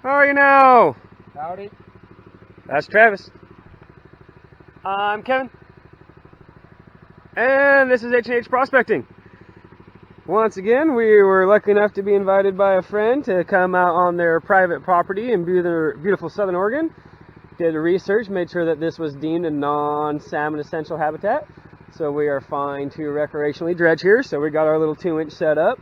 How are you now? Howdy. That's Travis. I'm Kevin. And this is H&H Prospecting. Once again, we were lucky enough to be invited by a friend to come out on their private property in beautiful Southern Oregon. Did research, made sure that this was deemed a non-salmon essential habitat. So we are fine to recreationally dredge here. So we got our little 2-inch set up.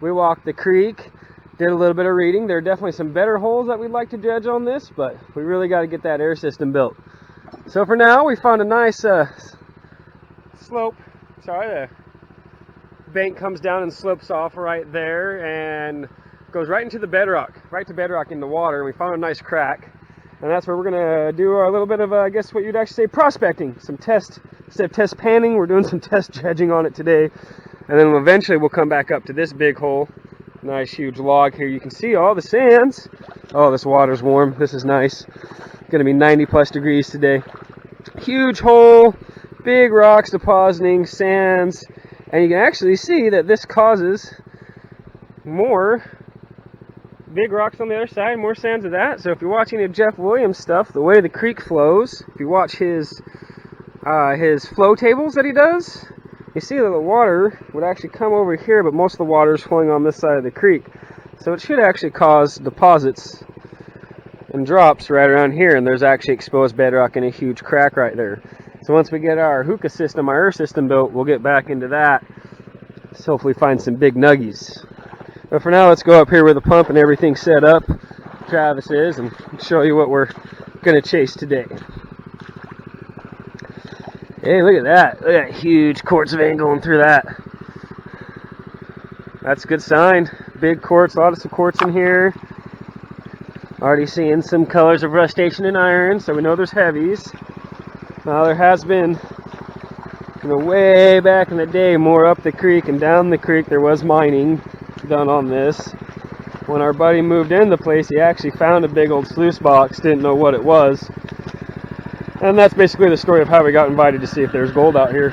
We walked the creek, did a little bit of reading. There are definitely some better holes that we'd like to dredge on this, but we really got to get that air system built. So for now, we found a nice slope. Sorry, the bank comes down and slopes off right there and goes right into the bedrock, right to bedrock in the water. We found a nice crack, and that's where we're gonna do our little bit of, I guess what you'd actually say, prospecting. Some test, instead of test panning, we're doing some test dredging on it today, and then eventually we'll come back up to this big hole. Nice huge log here. You can see all the sands. Oh, this water's warm. This is nice. Gonna be 90+ degrees today. Huge hole, big rocks depositing, sands, and you can actually see that this causes more big rocks on the other side, more sands of that. So if you're watching the Jeff Williams stuff, the way the creek flows, if you watch his flow tables that he does, you see that the water would actually come over here, but most of the water is flowing on this side of the creek. So it should actually cause deposits and drops right around here, and there's actually exposed bedrock and a huge crack right there. So once we get our hookah system, our air system built, we'll get back into that. So hopefully find some big nuggies. But for now, let's go up here with the pump and everything set up. Travis is, and show you what we're going to chase today. Hey, look at that. Look at that huge quartz vein going through that. That's a good sign. Big quartz, a lot of some quartz in here. Already seeing some colors of rustation and iron, so we know there's heavies. Now there has been, way back in the day, more up the creek and down the creek, there was mining done on this. When our buddy moved in the place, he actually found a big old sluice box, didn't know what it was. And that's basically the story of how we got invited to see if there's gold out here.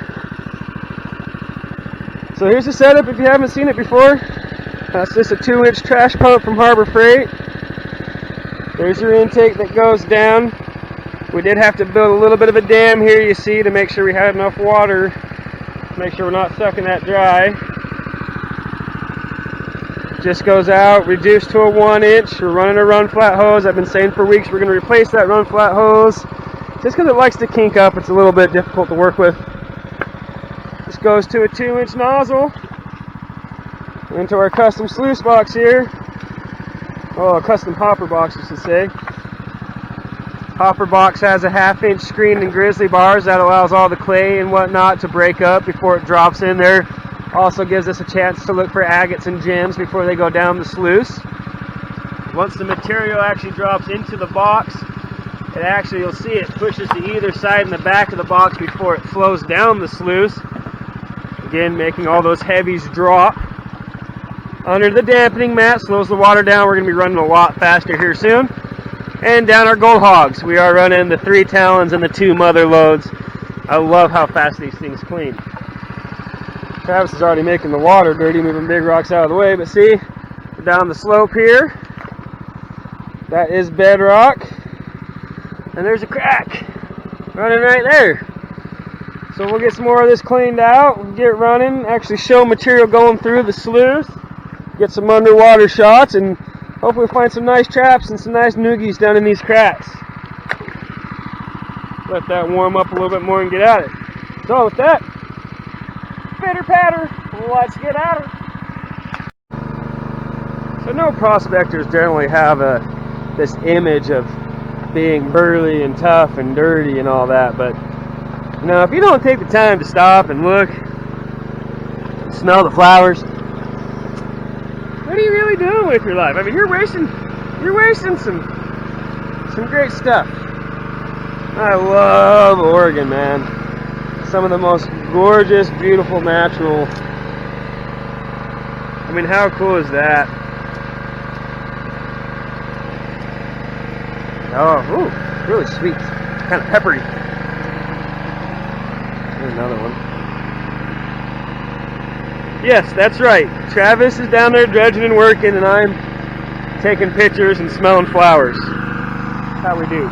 So here's the setup if you haven't seen it before. That's just a 2-inch trash pump from Harbor Freight. There's your intake that goes down. We did have to build a little bit of a dam here, you see, to make sure we had enough water. Make sure we're not sucking that dry. Just goes out, reduced to a 1-inch. We're running a run flat hose. I've been saying for weeks we're going to replace that run flat hose. Just because it likes to kink up, it's a little bit difficult to work with. This goes to a 2-inch nozzle into our custom sluice box here. Oh, a custom hopper box, I should say. Hopper box has a 1/2-inch screen and grizzly bars that allows all the clay and whatnot to break up before it drops in there. Also gives us a chance to look for agates and gems before they go down the sluice. Once the material actually drops into the box, it actually, you'll see it pushes to either side in the back of the box before it flows down the sluice. Again, making all those heavies drop. Under the dampening mat, slows the water down. We're going to be running a lot faster here soon. And down our gold hogs. We are running the 3 talons and the 2 mother loads. I love how fast these things clean. Travis is already making the water dirty, moving big rocks out of the way. But see, down the slope here, that is bedrock. And there's a crack running right there. So we'll get some more of this cleaned out, get running, actually show material going through the sluice, get some underwater shots, and hopefully find some nice traps and some nice noogies down in these cracks. Let that warm up a little bit more and get at it. So with that, pitter patter, let's get at it. So no prospectors generally have this image of being burly and tough and dirty and all that, but if you don't take the time to stop and look, smell the flowers, what are you really doing with your life? I mean, you're wasting some great stuff. I love Oregon, man. Some of the most gorgeous, beautiful, natural. I mean, how cool is that? Oh, ooh, really sweet, kind of peppery. Here's another one. Yes, that's right. Travis is down there dredging and working, and I'm taking pictures and smelling flowers. That's how we do.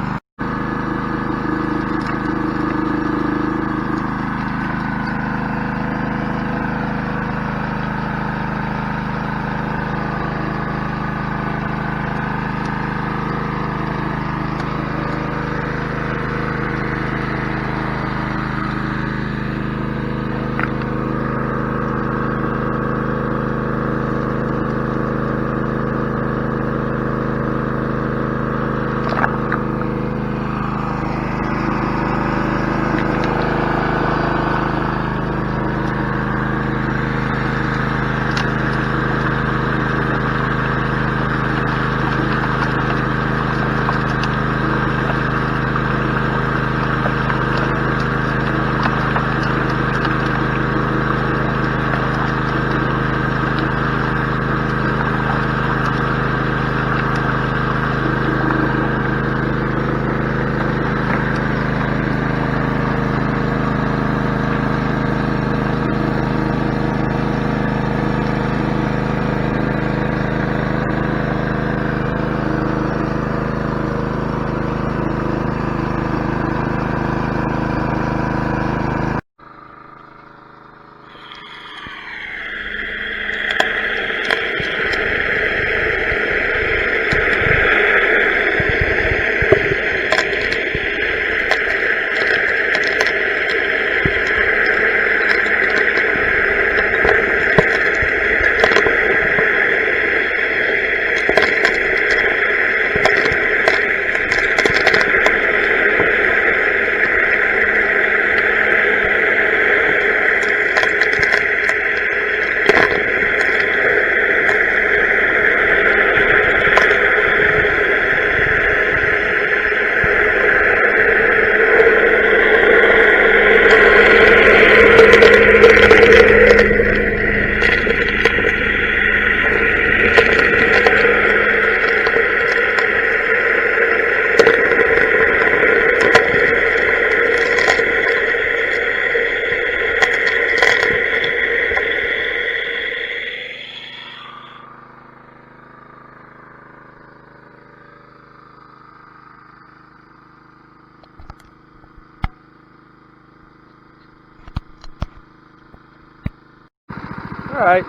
Alright,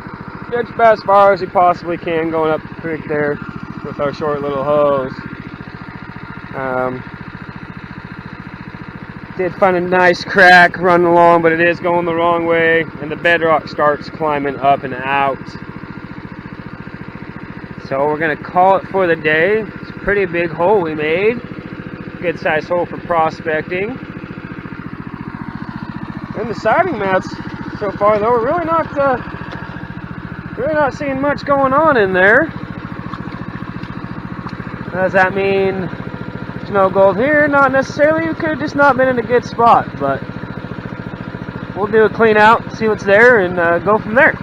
dredge about as far as we possibly can going up the creek there with our short little hose. Did find a nice crack running along, but it is going the wrong way, and the bedrock starts climbing up and out. So we're going to call it for the day. It's a pretty big hole we made. Good size hole for prospecting. And the siding mats so far, though, we're really not seeing much going on in there. Does that mean there's no gold here? Not necessarily. You could have just not been in a good spot, but we'll do a clean out, see what's there, and go from there.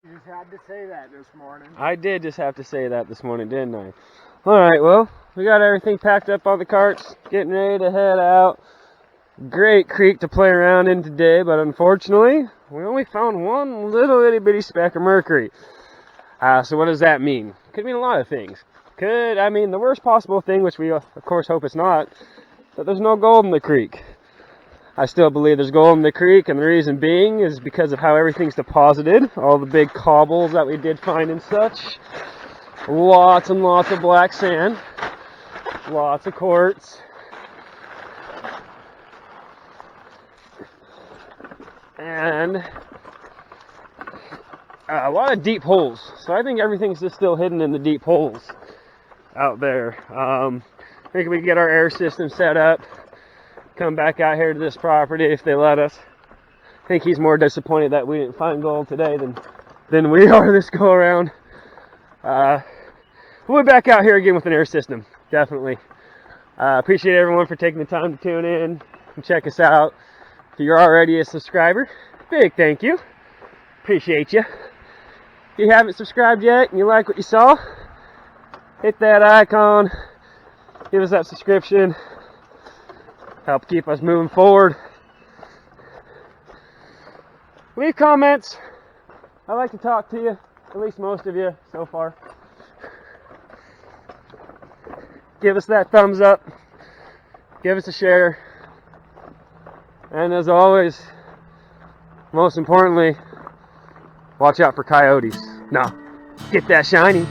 You just had to say that this morning. I did just have to say that this morning, didn't I? Alright, well, we got everything packed up on the carts, getting ready to head out. Great creek to play around in today, but unfortunately, we only found one little itty bitty speck of mercury. So what does that mean? Could mean a lot of things. The worst possible thing, which we of course hope it's not, that there's no gold in the creek. I still believe there's gold in the creek, and the reason being is because of how everything's deposited. All the big cobbles that we did find and such. Lots and lots of black sand. Lots of quartz. And a lot of deep holes. So I think everything's just still hidden in the deep holes out there. I think we can get our air system set up, come back out here to this property if they let us. I think he's more disappointed that we didn't find gold today than we are this go around. We'll be back out here again with an air system, definitely. Appreciate everyone for taking the time to tune in and check us out. If you're already a subscriber, big thank you. Appreciate you. If you haven't subscribed yet and you like what you saw, hit that icon, give us that subscription, help keep us moving forward. Leave comments I like to talk to you, at least most of you so far. Give us that thumbs up. Give us a share. And as always, most importantly, watch out for coyotes. Now, get that shiny.